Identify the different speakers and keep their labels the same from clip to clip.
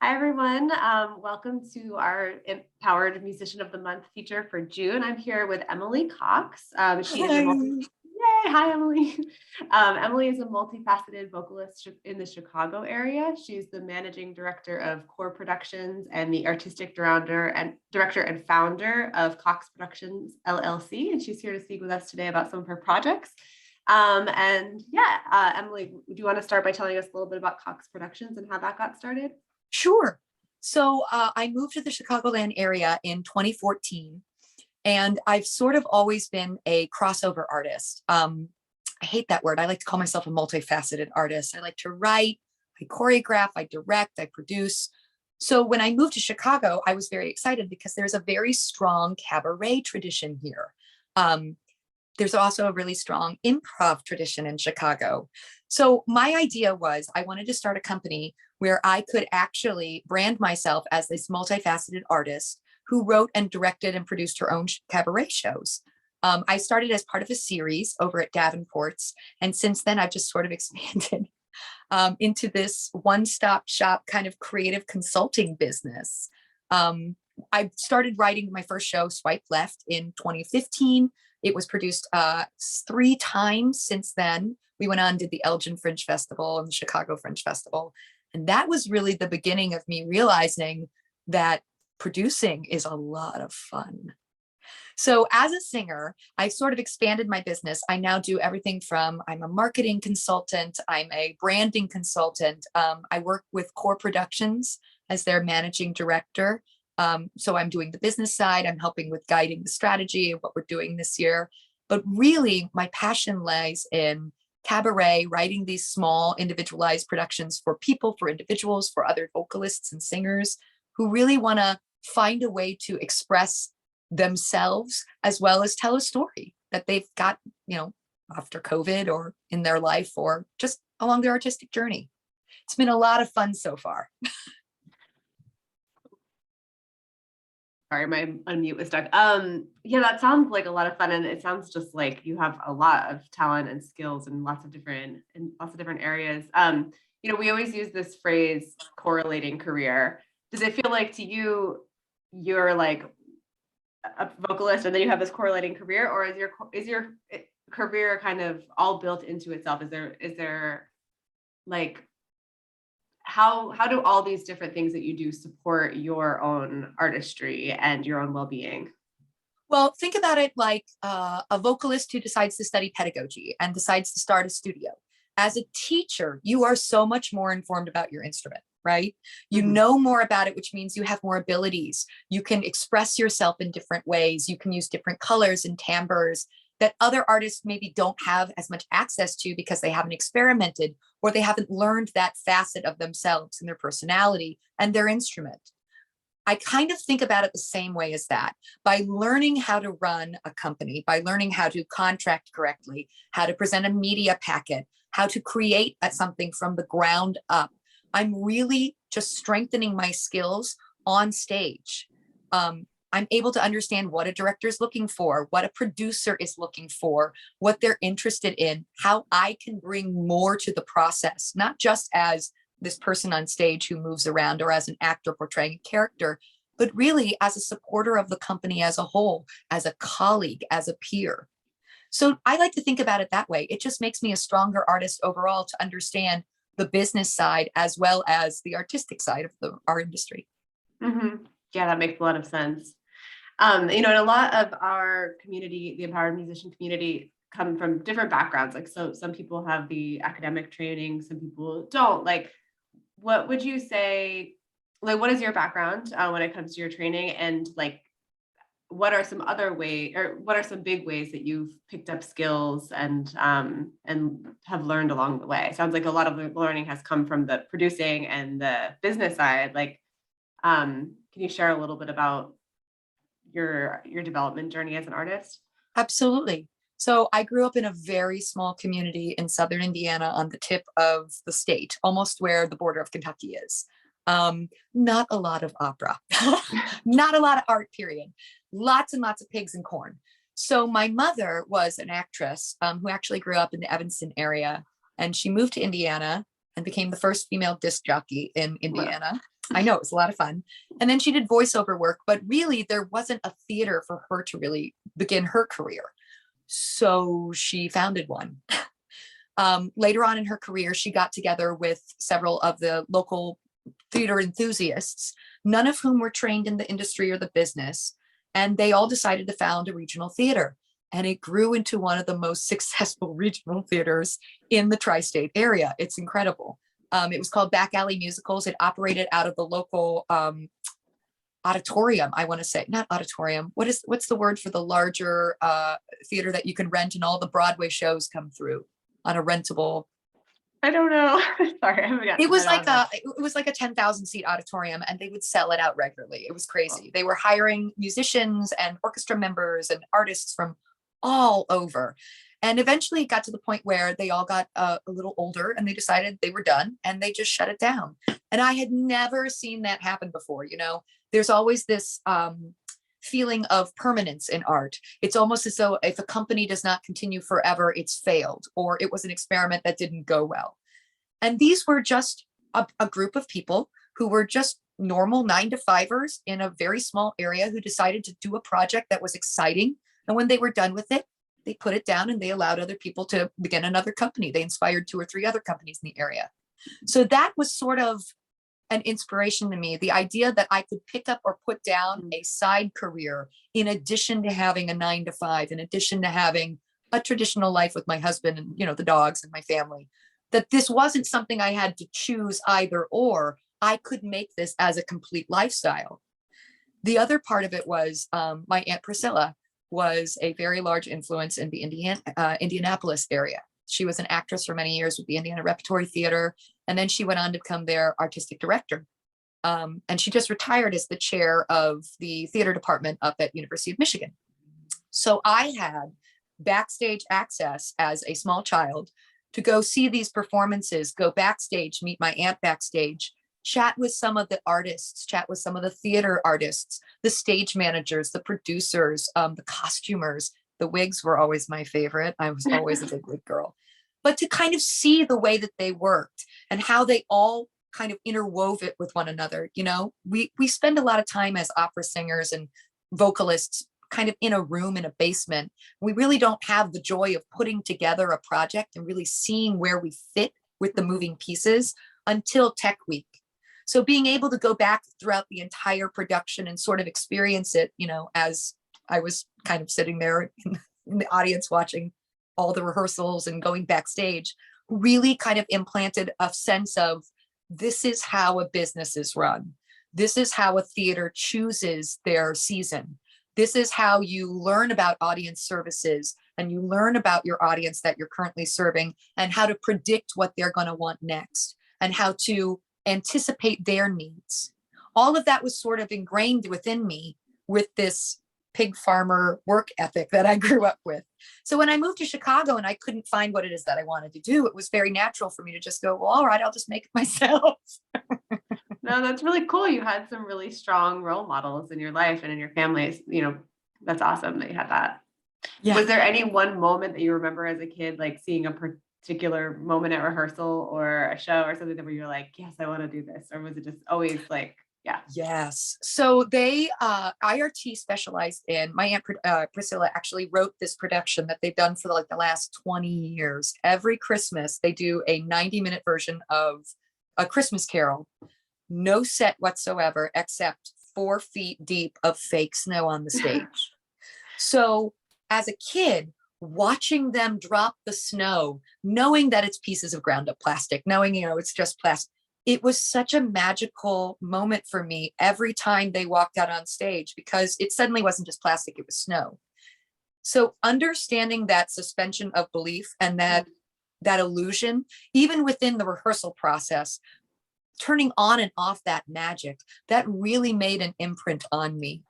Speaker 1: Hi, everyone. Welcome to our Empowered Musician of the Month feature for June. I'm here with Emily Cox. She is a
Speaker 2: Hi.
Speaker 1: Yay! Hi, Emily. Emily is a multifaceted vocalist in the Chicago area. She's the managing director of Core Productions and the artistic director and founder of Cox Productions LLC. And she's here to speak with us today about some of her projects. Emily, do you want to start by telling us a little bit about Cox Productions and how that got started?
Speaker 2: Sure. So I moved to the Chicagoland area in 2014, and I've sort of always been a crossover artist. I hate that word. I like to call myself a multifaceted artist. I like to write, I choreograph, I direct, I produce. So when I moved to Chicago, I was very excited because there's a very strong cabaret tradition here. There's also a really strong improv tradition in Chicago. So my idea was I wanted to start a company where I could actually brand myself as this multifaceted artist who wrote and directed and produced her own cabaret shows. I started as part of a series over at Davenport's, and since then I've just sort of expanded into this one-stop shop kind of creative consulting business. I started writing my first show, Swipe Left, in 2015. It was produced 3 times since then. We went on, did the Elgin Fringe Festival and the Chicago Fringe Festival. And that was really the beginning of me realizing that producing is a lot of fun. So as a singer, I sort of expanded my business. I now do everything from I'm a marketing consultant, I'm a branding consultant. I work with Core Productions as their managing director. So I'm doing the business side, I'm helping with guiding the strategy of what we're doing this year. But really, my passion lies in cabaret, writing these small individualized productions for people, for individuals, for other vocalists and singers who really want to find a way to express themselves as well as tell a story that they've got, after COVID or in their life or just along their artistic journey. It's been a lot of fun so far.
Speaker 1: Sorry, my unmute was stuck. Yeah, that sounds like a lot of fun, and it sounds just like you have a lot of talent and skills in lots of different areas. We always use this phrase correlating career. Does it feel like to you you're like a vocalist and then you have this correlating career, or is your career kind of all built into itself? Is there like how do all these different things that you do support your own artistry and your own well-being?
Speaker 2: Well, think about it like a vocalist who decides to study pedagogy and decides to start a studio. As a teacher, you are so much more informed about your instrument, right? You know more about it, which means you have more abilities. You can express yourself in different ways. You can use different colors and timbres that other artists maybe don't have as much access to because they haven't experimented or they haven't learned that facet of themselves and their personality and their instrument. I kind of think about it the same way as that. By learning how to run a company, by learning how to contract correctly, how to present a media packet, how to create something from the ground up, I'm really just strengthening my skills on stage. I'm able to understand what a director is looking for, what a producer is looking for, what they're interested in, how I can bring more to the process, not just as this person on stage who moves around or as an actor portraying a character, but really as a supporter of the company as a whole, as a colleague, as a peer. So I like to think about it that way. It just makes me a stronger artist overall to understand the business side as well as the artistic side of our industry.
Speaker 1: Mm-hmm. Yeah, that makes a lot of sense. And a lot of our community, the empowered musician community, come from different backgrounds. Like, so some people have the academic training, some people don't. Like, what would you say, like, what is your background when it comes to your training? And like, what are some other ways, or what are some big ways that you've picked up skills and have learned along the way? It sounds like a lot of the learning has come from the producing and the business side. Like, can you share a little bit about your development journey as an artist?
Speaker 2: Absolutely. So I grew up in a very small community in Southern Indiana on the tip of the state, almost where the border of Kentucky is. Not a lot of opera, not a lot of art, period. Lots and lots of pigs and corn. So my mother was an actress who actually grew up in the Evanston area, and she moved to Indiana and became the first female disc jockey in Indiana. I know it was a lot of fun. And then she did voiceover work, but really there wasn't a theater for her to really begin her career. So she founded one. Later on in her career, she got together with several of the local theater enthusiasts, none of whom were trained in the industry or the business. And they all decided to found a regional theater. And it grew into one of the most successful regional theaters in the tri-state area. It's incredible. It was called Back Alley Musicals. It operated out of the local auditorium, I want to say, not auditorium. What's the word for the larger theater that you can rent and all the Broadway shows come through on a rentable?
Speaker 1: I don't know. Sorry, I haven't got
Speaker 2: It was like a 10,000 seat auditorium, and they would sell it out regularly. It was crazy. They were hiring musicians and orchestra members and artists from all over. And eventually it got to the point where they all got a little older and they decided they were done and they just shut it down. And I had never seen that happen before. You know, there's always this feeling of permanence in art. It's almost as though if a company does not continue forever, it's failed, or it was an experiment that didn't go well. And these were just a group of people who were just normal 9-to-5ers in a very small area who decided to do a project that was exciting. And when they were done with it, they put it down and they allowed other people to begin another company. They inspired 2 or 3 other companies in the area. So that was sort of an inspiration to me. The idea that I could pick up or put down a side career in addition to having a 9-to-5, in addition to having a traditional life with my husband and, you know, the dogs and my family, that this wasn't something I had to choose either or. I could make this as a complete lifestyle. The other part of it was my Aunt Priscilla was a very large influence in the Indianapolis area. She was an actress for many years with the Indiana Repertory Theater, and then she went on to become their artistic director. And she just retired as the chair of the theater department up at University of Michigan. So I had backstage access as a small child to go see these performances, go backstage, meet my aunt backstage, chat with some of the artists, chat with some of the theater artists, the stage managers, the producers, the costumers. The wigs were always my favorite. I was always a big wig girl. But to kind of see the way that they worked and how they all kind of interwove it with one another. You know, we spend a lot of time as opera singers and vocalists kind of in a room in a basement. We really don't have the joy of putting together a project and really seeing where we fit with the moving pieces until Tech Week. So being able to go back throughout the entire production and sort of experience it, you know, as I was kind of sitting there in the audience watching all the rehearsals and going backstage, really kind of implanted a sense of this is how a business is run. This is how a theater chooses their season. This is how you learn about audience services and you learn about your audience that you're currently serving and how to predict what they're going to want next and how to anticipate their needs. All of that was sort of ingrained within me with this pig farmer work ethic that I grew up with. So when I moved to Chicago and I couldn't find what it is that I wanted to do, it was very natural for me to just go, well, all right, I'll just make it myself.
Speaker 1: No, that's really cool. You had some really strong role models in your life and in your family. You know, that's awesome that you had that.
Speaker 2: Yeah.
Speaker 1: Was there any one moment that you remember as a kid, like seeing a particular moment at rehearsal or a show or something that where you're like, yes, I want to do this? Or was it just always like, yeah?
Speaker 2: Yes. So they, IRT specialized in, my Aunt Priscilla actually wrote this production that they've done for like the last 20 years. Every Christmas, they do a 90-minute version of A Christmas Carol. No set whatsoever, except 4 feet deep of fake snow on the stage. So as a kid, watching them drop the snow, knowing that it's pieces of ground up plastic, knowing, you know, it's just plastic, it was such a magical moment for me every time they walked out on stage because it suddenly wasn't just plastic, it was snow. So understanding that suspension of belief and that illusion, even within the rehearsal process, turning on and off that magic, that really made an imprint on me.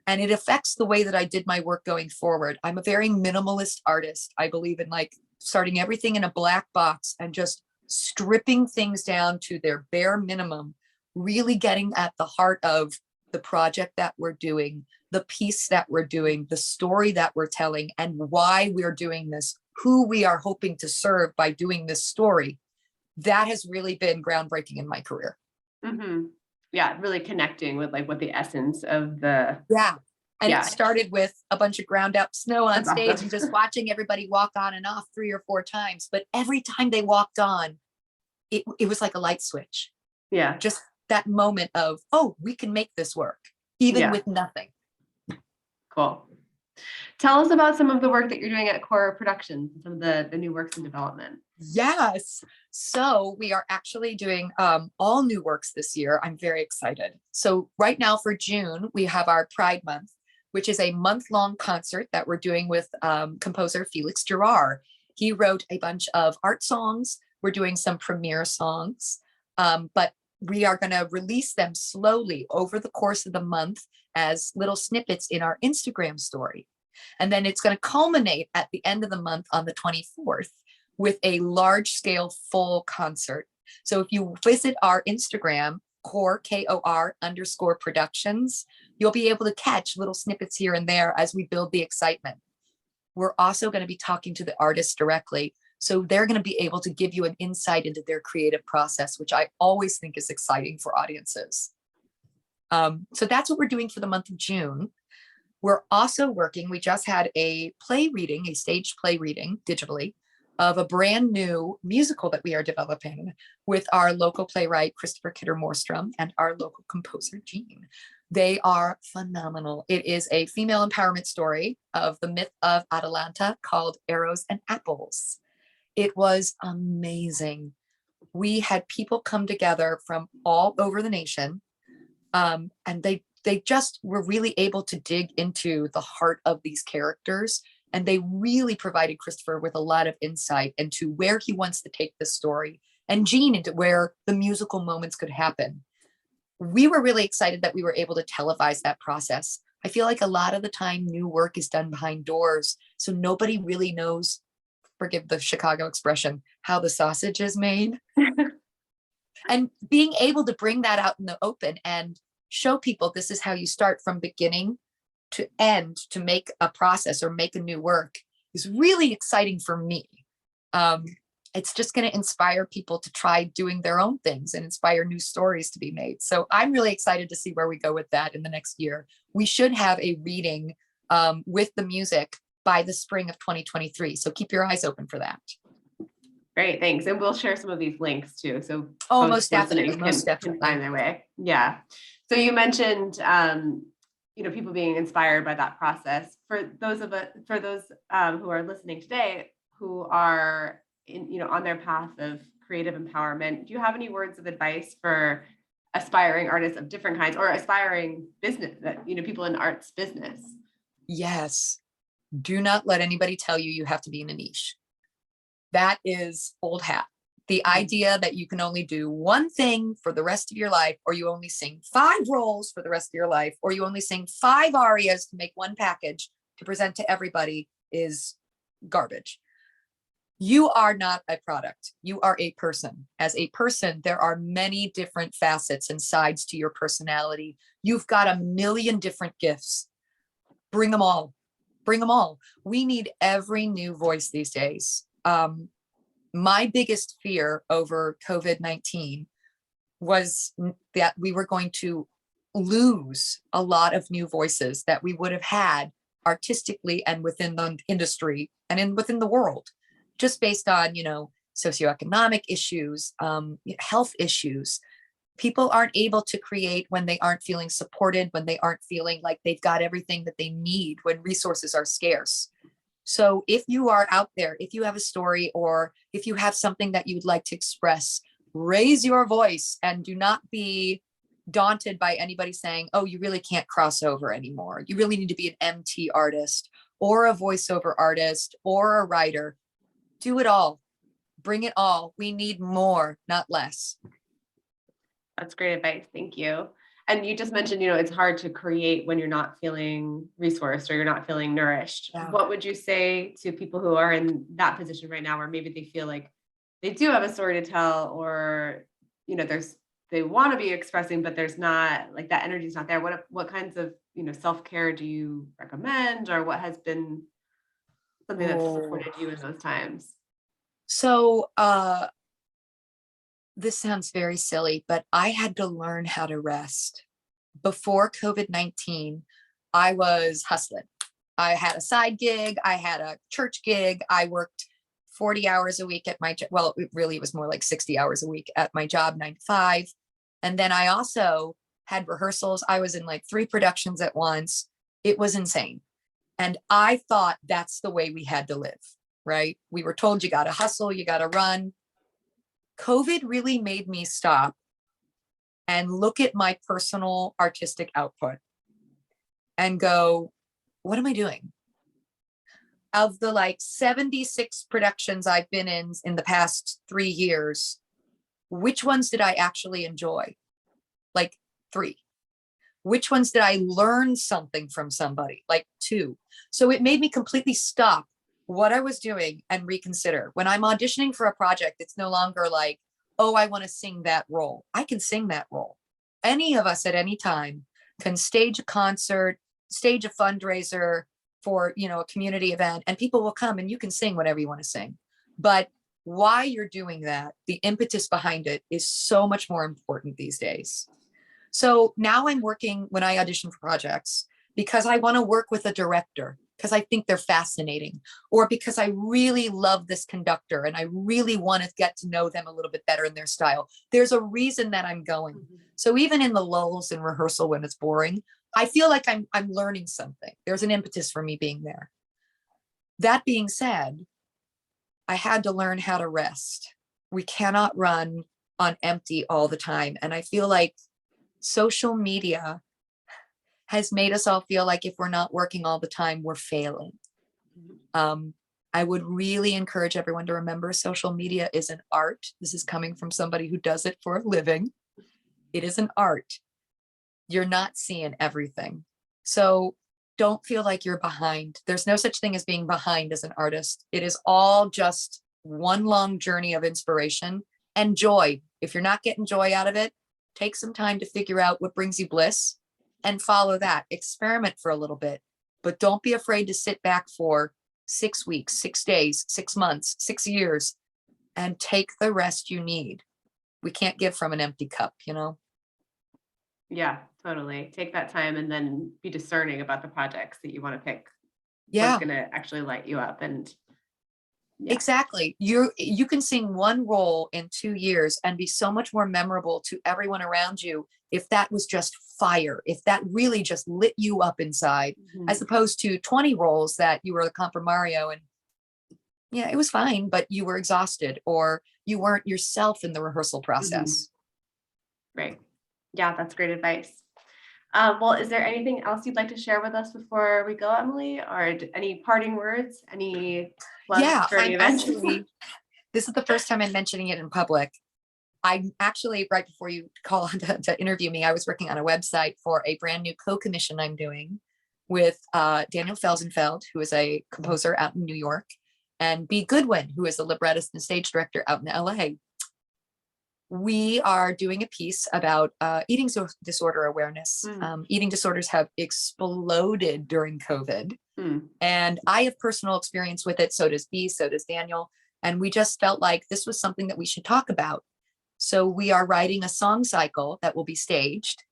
Speaker 2: And it affects the way that I did my work going forward. I'm a very minimalist artist. I believe in like starting everything in a black box and just stripping things down to their bare minimum, really getting at the heart of the project that we're doing, the piece that we're doing, the story that we're telling, and why we're doing this, who we are hoping to serve by doing this story. That has really been groundbreaking in my career.
Speaker 1: Mm-hmm. yeah, really connecting with like what the essence of the,
Speaker 2: Yeah. And
Speaker 1: yeah,
Speaker 2: it started with a bunch of ground up snow on
Speaker 1: that's
Speaker 2: stage
Speaker 1: awesome.
Speaker 2: and just watching everybody walk on and off 3 or 4 times. But every time they walked on, it was like a light switch.
Speaker 1: Yeah,
Speaker 2: Just that moment of, oh, we can make this work, even
Speaker 1: yeah,
Speaker 2: with nothing.
Speaker 1: cool. Tell us about some of the work that you're doing at Core Productions, some of the new works in development.
Speaker 2: Yes. So we are actually doing all new works this year. I'm very excited. So right now for June, we have our Pride Month, which is a month-long concert that we're doing with composer Felix Gerard. He wrote a bunch of art songs. We're doing some premiere songs, but we are going to release them slowly over the course of the month as little snippets in our Instagram story. And then it's going to culminate at the end of the month on the 24th with a large scale full concert. So if you visit our Instagram, core, KOR_productions, you'll be able to catch little snippets here and there as we build the excitement. We're also going to be talking to the artists directly. So they're going to be able to give you an insight into their creative process, which I always think is exciting for audiences. So that's what we're doing for the month of June. We're also working, we just had a play reading, a staged play reading digitally of a brand new musical that we are developing with our local playwright, Christopher Kidder Morstrom, and our local composer, Jean. They are phenomenal. It is a female empowerment story of the myth of Atalanta called Arrows and Apples. It was amazing. We had people come together from all over the nation, and they just were really able to dig into the heart of these characters. And they really provided Christopher with a lot of insight into where he wants to take this story, and Jean into where the musical moments could happen. We were really excited that we were able to televise that process. I feel like a lot of the time new work is done behind doors, so nobody really knows, forgive the Chicago expression, how the sausage is made. And being able to bring that out in the open and show people this is how you start from beginning to end to make a process or make a new work is really exciting for me. It's just going to inspire people to try doing their own things and inspire new stories to be made. So I'm really excited to see where we go with that in the next year. We should have a reading with the music by the spring of 2023. So keep your eyes open for that.
Speaker 1: Great, thanks. And we'll share some of these links too. So
Speaker 2: most definitely,
Speaker 1: can find their way. Yeah. So you mentioned, people being inspired by that process. For those who are listening today, who are on their path of creative empowerment, do you have any words of advice for aspiring artists of different kinds or aspiring business, people in arts business?
Speaker 2: Yes. Do not let anybody tell you you have to be in a niche. That is old hat. The idea that you can only do one thing for the rest of your life, or you only sing 5 roles for the rest of your life, or you only sing 5 arias to make one package to present to everybody is garbage. You are not a product. You are a person. As a person, there are many different facets and sides to your personality. You've got a million different gifts. Bring them all. Bring them all. We need every new voice these days. My biggest fear over COVID-19 was that we were going to lose a lot of new voices that we would have had artistically and within the industry and within the world, just based on, socioeconomic issues, health issues. People aren't able to create when they aren't feeling supported, when they aren't feeling like they've got everything that they need, when resources are scarce. So if you are out there, if you have a story, or if you have something that you'd like to express, raise your voice and do not be daunted by anybody saying, oh, you really can't cross over anymore. You really need to be an MT artist or a voiceover artist or a writer. Do it all. Bring it all. We need more, not less.
Speaker 1: That's great advice. Thank you. And you just mentioned, it's hard to create when you're not feeling resourced or you're not feeling nourished.
Speaker 2: Yeah.
Speaker 1: What would you say to people who are in that position right now, where maybe they feel like they do have a story to tell, or, they want to be expressing, but there's not, like, that energy is not there. What kinds of, self-care do you recommend, or what has been something that's supported you in those times?
Speaker 2: So, this sounds very silly, but I had to learn how to rest. Before COVID-19, I was hustling. I had a side gig, I had a church gig, I worked 40 hours a week at my job. Well, it really was more like 60 hours a week at my job, 9 to 5. And then I also had rehearsals. I was in like 3 productions at once. It was insane. And I thought that's the way we had to live, right? We were told you got to hustle, you got to run. COVID really made me stop and look at my personal artistic output and go, what am I doing? Of the like 76 productions I've been in the past 3 years, which ones did I actually enjoy? Like 3. Which ones did I learn something from somebody? Like 2. So it made me completely stop what I was doing and reconsider. When I'm auditioning for a project, it's no longer like, oh, I want to sing that role. I can sing that role. Any of us at any time can stage a concert, stage a fundraiser for, a community event, and people will come and you can sing whatever you want to sing. But why you're doing that, the impetus behind it is so much more important these days. So now I'm working when I audition for projects because I want to work with a director because I think they're fascinating, or because I really love this conductor and I really want to get to know them a little bit better in their style. There's a reason that I'm going. So even in the lulls in rehearsal when it's boring, I feel like I'm learning something. There's an impetus for me being there. That being said, I had to learn how to rest. We cannot run on empty all the time. And I feel like social media has made us all feel like if we're not working all the time, we're failing. I would really encourage everyone to remember social media is an art. This is coming from somebody who does it for a living. It is an art. You're not seeing everything. So don't feel like you're behind. There's no such thing as being behind as an artist. It is all just one long journey of inspiration and joy. If you're not getting joy out of it, take some time to figure out what brings you bliss and follow that. Experiment for a little bit, but don't be afraid to sit back for 6 weeks, 6 days, 6 months, 6 years, and take the rest you need. We can't give from an empty cup,
Speaker 1: Yeah, totally. Take that time and then be discerning about the projects that you want to pick. What's
Speaker 2: Yeah,
Speaker 1: going to actually light you up. And yeah.
Speaker 2: exactly. You can sing one role in 2 years and be so much more memorable to everyone around you if that was just fire, if that really just lit you up inside, as opposed to 20 roles that you were the comprimario and yeah, it was fine, but you were exhausted or you weren't yourself in the rehearsal process.
Speaker 1: Right. Yeah, that's great advice. Well, is there anything else you'd like to share with us before we go, Emily, or any parting words, any plugs
Speaker 2: Yeah,
Speaker 1: for any
Speaker 2: I'm
Speaker 1: events?
Speaker 2: actually, this is the first time I'm mentioning it in public. I'm actually, right before you call to interview me, I was working on a website for a brand new co-commission I'm doing with Daniel Felsenfeld, who is a composer out in New York, and B. Goodwin, who is a librettist and stage director out in LA. We are doing a piece about eating disorder awareness. Eating disorders have exploded during COVID. And I have personal experience with it. So does B, so does Daniel. And we just felt like this was something that we should talk about. So we are writing a song cycle that will be staged.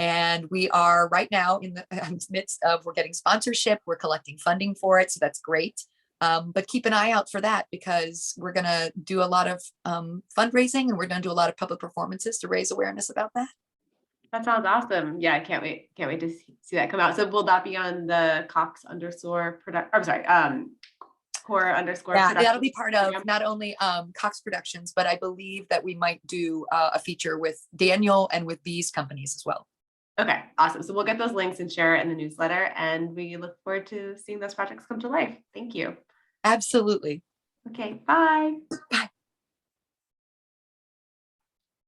Speaker 2: And we are right now in the midst of, we're getting sponsorship, we're collecting funding for it. So that's great. But keep an eye out for that because we're going to do a lot of fundraising and we're going to do a lot of public performances to raise awareness about that.
Speaker 1: That sounds awesome. Yeah, I can't wait. Can't wait to see that come out. So will that be on the Cox underscore product? I'm sorry, core underscore.
Speaker 2: Yeah, that'll be part of not only Cox Productions, but I believe that we might do a feature with Daniel and with these companies as well.
Speaker 1: Okay, awesome. So we'll get those links and share it in the newsletter, and we look forward to seeing those projects come to life. Thank you.
Speaker 2: Absolutely.
Speaker 1: Okay, bye.
Speaker 2: Bye.